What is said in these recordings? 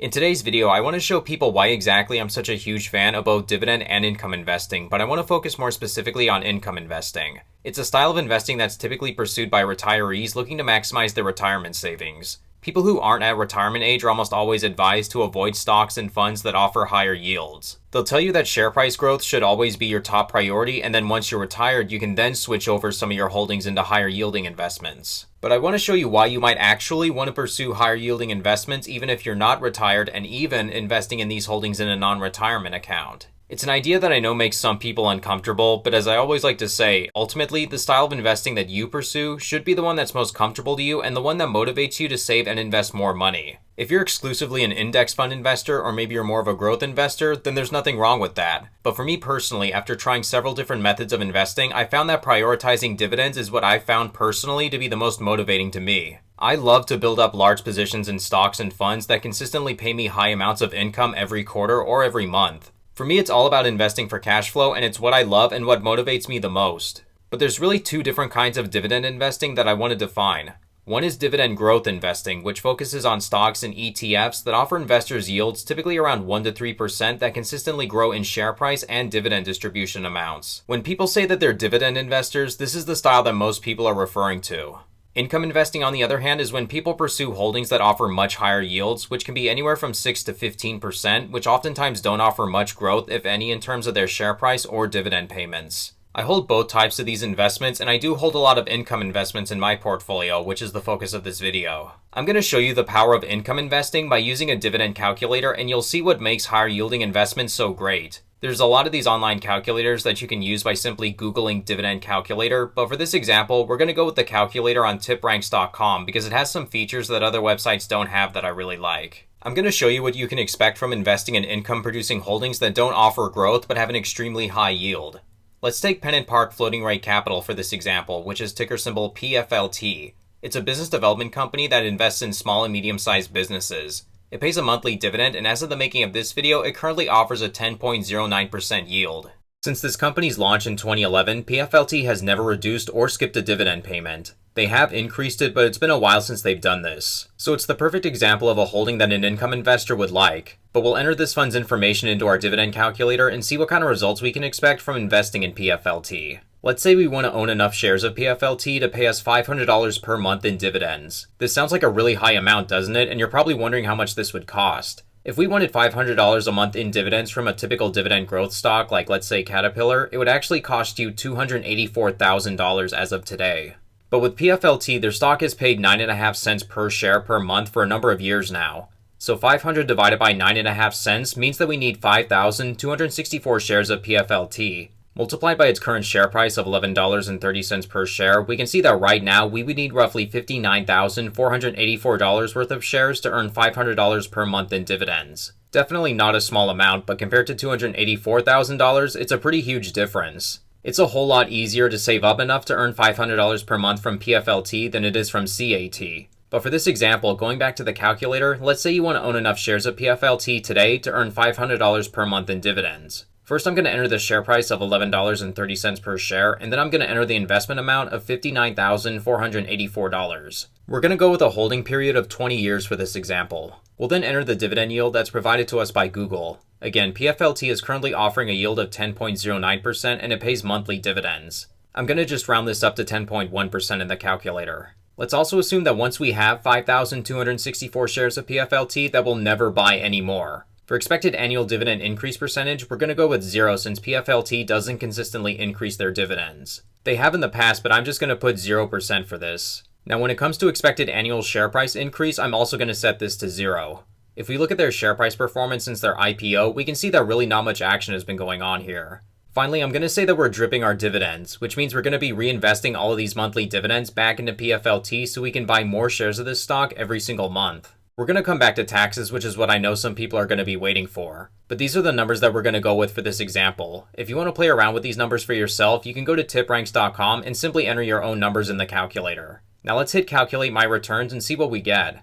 In today's video, I want to show people why exactly I'm such a huge fan of both dividend and income investing, but I want to focus more specifically on income investing. It's a style of investing that's typically pursued by retirees looking to maximize their retirement savings. People who aren't at retirement age are almost always advised to avoid stocks and funds that offer higher yields. They'll tell you that share price growth should always be your top priority, and then once you're retired, you can then switch over some of your holdings into higher yielding investments. But I want to show you why you might actually want to pursue higher yielding investments even if you're not retired, and even investing in these holdings in a non-retirement account. It's an idea that I know makes some people uncomfortable, but as I always like to say, ultimately, the style of investing that you pursue should be the one that's most comfortable to you and the one that motivates you to save and invest more money. If you're exclusively an index fund investor, or maybe you're more of a growth investor, then there's nothing wrong with that. But for me personally, after trying several different methods of investing, I found that prioritizing dividends is what I found personally to be the most motivating to me. I love to build up large positions in stocks and funds that consistently pay me high amounts of income every quarter or every month. For me, it's all about investing for cash flow, and it's what I love and what motivates me the most. But there's really two different kinds of dividend investing that I want to define. One is dividend growth investing, which focuses on stocks and ETFs that offer investors yields typically around 1 to 3% that consistently grow in share price and dividend distribution amounts. When people say that they're dividend investors, this is the style that most people are referring to. Income investing, on the other hand, is when people pursue holdings that offer much higher yields, which can be anywhere from 6 to 15%, which oftentimes don't offer much growth, if any, in terms of their share price or dividend payments. I hold both types of these investments, and I do hold a lot of income investments in my portfolio, which is the focus of this video. I'm going to show you the power of income investing by using a dividend calculator, and you'll see what makes higher yielding investments so great. There's a lot of these online calculators that you can use by simply Googling dividend calculator, but for this example, we're going to go with the calculator on tipranks.com because it has some features that other websites don't have that I really like. I'm going to show you what you can expect from investing in income-producing holdings that don't offer growth but have an extremely high yield. Let's take Pen & Park Floating Rate Capital for this example, which is ticker symbol PFLT. It's a business development company that invests in small and medium-sized businesses. It pays a monthly dividend, and as of the making of this video, it currently offers a 10.09% yield. Since this company's launch in 2011, PFLT has never reduced or skipped a dividend payment. They have increased it, but it's been a while since they've done this. So it's the perfect example of a holding that an income investor would like. But we'll enter this fund's information into our dividend calculator and see what kind of results we can expect from investing in PFLT. Let's say we want to own enough shares of PFLT to pay us $500 per month in dividends. This sounds like a really high amount, doesn't it? And you're probably wondering how much this would cost. If we wanted $500 a month in dividends from a typical dividend growth stock, like let's say Caterpillar, it would actually cost you $284,000 as of today. But with PFLT, their stock has paid 9.5 cents per share per month for a number of years now. So 500 divided by 9.5 cents means that we need 5,264 shares of PFLT. Multiplied by its current share price of $11.30 per share, we can see that right now we would need roughly $59,484 worth of shares to earn $500 per month in dividends. Definitely not a small amount, but compared to $284,000, it's a pretty huge difference. It's a whole lot easier to save up enough to earn $500 per month from PFLT than it is from CAT. But for this example, going back to the calculator, let's say you want to own enough shares of PFLT today to earn $500 per month in dividends. First, I'm going to enter the share price of $11.30 per share, and then I'm going to enter the investment amount of $59,484. We're going to go with a holding period of 20 years for this example. We'll then enter the dividend yield that's provided to us by Google. Again, PFLT is currently offering a yield of 10.09% and it pays monthly dividends. I'm going to just round this up to 10.1% in the calculator. Let's also assume that once we have 5,264 shares of PFLT, that we'll never buy any more. For expected annual dividend increase percentage, we're going to go with 0 since PFLT doesn't consistently increase their dividends. They have in the past, but I'm just going to put 0% for this. Now when it comes to expected annual share price increase, I'm also going to set this to 0. If we look at their share price performance since their IPO, we can see that really not much action has been going on here. Finally, I'm going to say that we're dripping our dividends, which means we're going to be reinvesting all of these monthly dividends back into PFLT so we can buy more shares of this stock every single month. We're going to come back to taxes, which is what I know some people are going to be waiting for. But these are the numbers that we're going to go with for this example. If you want to play around with these numbers for yourself, you can go to tipranks.com and simply enter your own numbers in the calculator. Now let's hit calculate my returns and see what we get.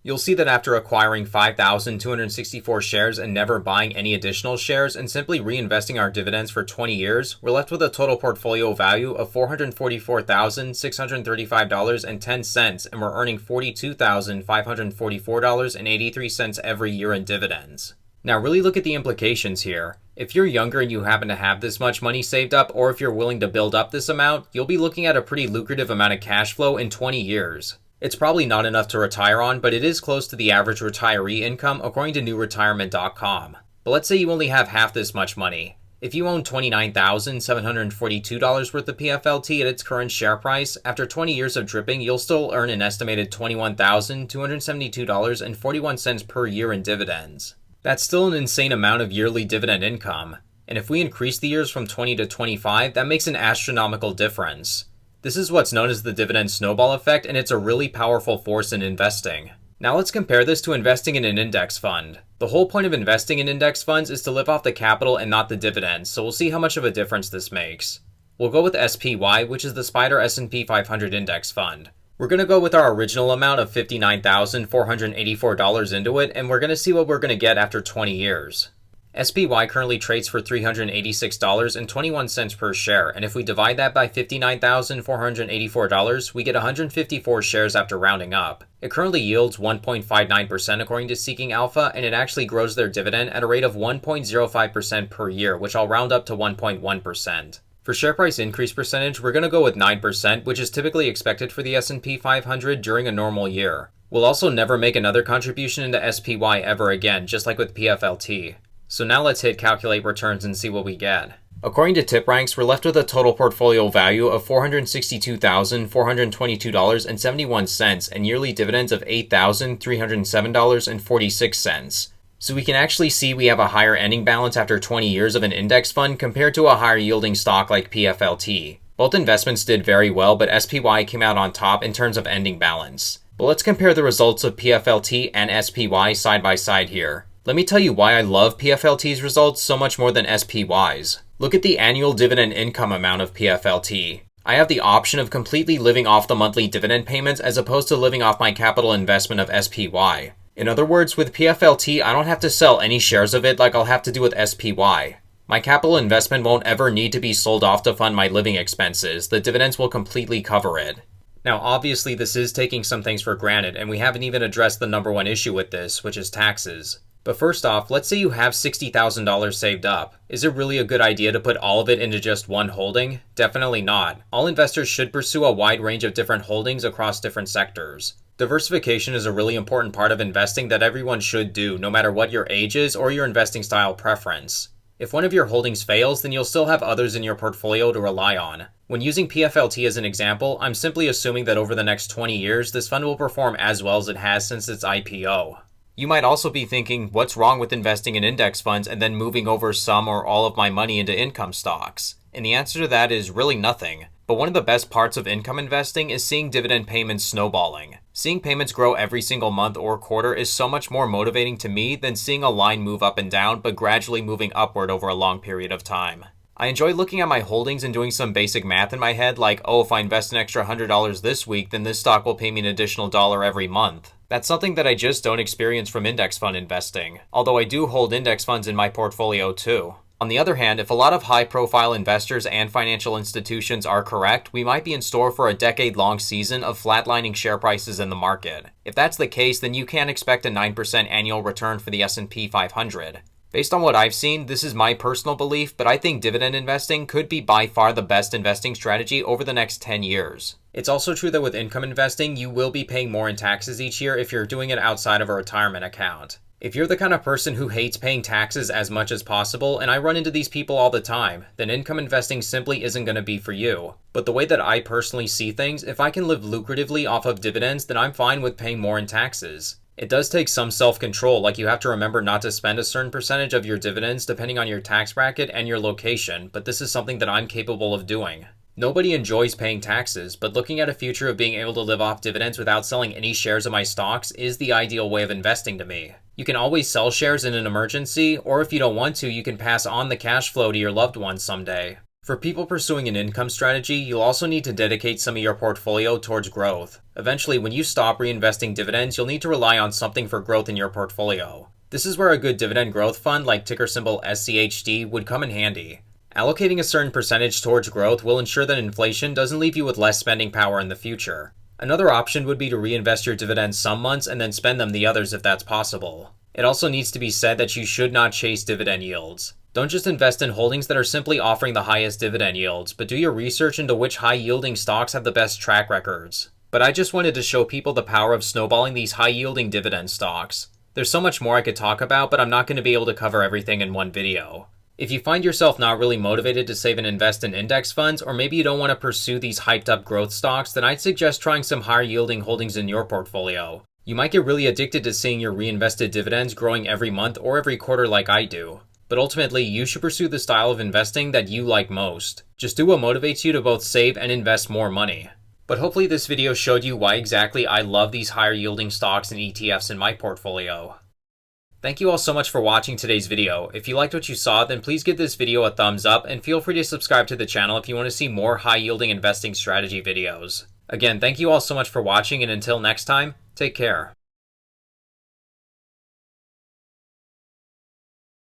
you'll see that after acquiring 5,264 shares and never buying any additional shares and simply reinvesting our dividends for 20 years, we're left with a total portfolio value of $444,635.10, and we're earning $42,544.83 every year in dividends. Now really look at the implications here. If you're younger and you happen to have this much money saved up, or if you're willing to build up this amount, you'll be looking at a pretty lucrative amount of cash flow in 20 years. It's probably not enough to retire on, but it is close to the average retiree income according to newretirement.com. But let's say you only have half this much money. If you own $29,742 worth of PFLT at its current share price, after 20 years of dripping, you'll still earn an estimated $21,272.41 per year in dividends. That's still an insane amount of yearly dividend income. And if we increase the years from 20 to 25, that makes an astronomical difference. This is what's known as the dividend snowball effect, and it's a really powerful force in investing. Now let's compare this to investing in an index fund. The whole point of investing in index funds is to live off the capital and not the dividends, so we'll see how much of a difference this makes. We'll go with SPY, which is the Spider S&P 500 Index Fund. We're going to go with our original amount of $59,484 into it, and we're going to see what we're going to get after 20 years. SPY currently trades for $386.21 per share, and if we divide that by $59,484, we get 154 shares after rounding up. It currently yields 1.59% according to Seeking Alpha, and it actually grows their dividend at a rate of 1.05% per year, which I'll round up to 1.1%. For share price increase percentage, we're going to go with 9%, which is typically expected for the S&P 500 during a normal year. We'll also never make another contribution into SPY ever again, just like with PFLT. So now let's hit calculate returns and see what we get. According to TipRanks, we're left with a total portfolio value of $462,422.71 and yearly dividends of $8,307.46. So we can actually see we have a higher ending balance after 20 years of an index fund compared to a higher yielding stock like PFLT. Both investments did very well, but SPY came out on top in terms of ending balance. But let's compare the results of PFLT and SPY side by side here. Let me tell you why I love PFLT's results so much more than SPY's. Look at the annual dividend income amount of PFLT. I have the option of completely living off the monthly dividend payments as opposed to living off my capital investment of SPY. In other words, with PFLT, I don't have to sell any shares of it like I'll have to do with SPY. My capital investment won't ever need to be sold off to fund my living expenses. The dividends will completely cover it. Now, obviously, this is taking some things for granted, and we haven't even addressed the number one issue with this, which is taxes. But first off, let's say you have $60,000 saved up. Is it really a good idea to put all of it into just one holding? Definitely not. All investors should pursue a wide range of different holdings across different sectors. Diversification is a really important part of investing that everyone should do, no matter what your age is or your investing style preference. If one of your holdings fails, then you'll still have others in your portfolio to rely on. When using PFLT as an example, I'm simply assuming that over the next 20 years, this fund will perform as well as it has since its IPO. You might also be thinking, what's wrong with investing in index funds and then moving over some or all of my money into income stocks? And the answer to that is really nothing. But one of the best parts of income investing is seeing dividend payments snowballing. Seeing payments grow every single month or quarter is so much more motivating to me than seeing a line move up and down, but gradually moving upward over a long period of time. I enjoy looking at my holdings and doing some basic math in my head like, oh, if I invest an extra $100 this week, then this stock will pay me an additional $1 every month. That's something that I just don't experience from index fund investing, although I do hold index funds in my portfolio too. On the other hand, if a lot of high-profile investors and financial institutions are correct, we might be in store for a decade-long season of flatlining share prices in the market. If that's the case, then you can expect a 9% annual return for the S&P 500. Based on what I've seen, this is my personal belief, but I think dividend investing could be by far the best investing strategy over the next 10 years. It's also true that with income investing, you will be paying more in taxes each year if you're doing it outside of a retirement account. If you're the kind of person who hates paying taxes as much as possible, and I run into these people all the time, then income investing simply isn't going to be for you. But the way that I personally see things, if I can live lucratively off of dividends, then I'm fine with paying more in taxes. It does take some self-control, like you have to remember not to spend a certain percentage of your dividends depending on your tax bracket and your location, but this is something that I'm capable of doing. Nobody enjoys paying taxes, but looking at a future of being able to live off dividends without selling any shares of my stocks is the ideal way of investing to me. You can always sell shares in an emergency, or if you don't want to, you can pass on the cash flow to your loved ones someday. For people pursuing an income strategy, you'll also need to dedicate some of your portfolio towards growth. Eventually, when you stop reinvesting dividends, you'll need to rely on something for growth in your portfolio. This is where a good dividend growth fund like ticker symbol SCHD would come in handy. Allocating a certain percentage towards growth will ensure that inflation doesn't leave you with less spending power in the future. Another option would be to reinvest your dividends some months and then spend them the others if that's possible. It also needs to be said that you should not chase dividend yields. Don't just invest in holdings that are simply offering the highest dividend yields, but do your research into which high-yielding stocks have the best track records. But I just wanted to show people the power of snowballing these high-yielding dividend stocks. There's so much more I could talk about, but I'm not going to be able to cover everything in one video. If you find yourself not really motivated to save and invest in index funds, or maybe you don't want to pursue these hyped up growth stocks, then I'd suggest trying some higher yielding holdings in your portfolio. You might get really addicted to seeing your reinvested dividends growing every month or every quarter like I do. But ultimately, you should pursue the style of investing that you like most. Just do what motivates you to both save and invest more money. But hopefully this video showed you why exactly I love these higher yielding stocks and ETFs in my portfolio. Thank you all so much for watching today's video. If you liked what you saw, then please give this video a thumbs up and feel free to subscribe to the channel if you want to see more high-yielding investing strategy videos. Again, thank you all so much for watching, and until next time, take care.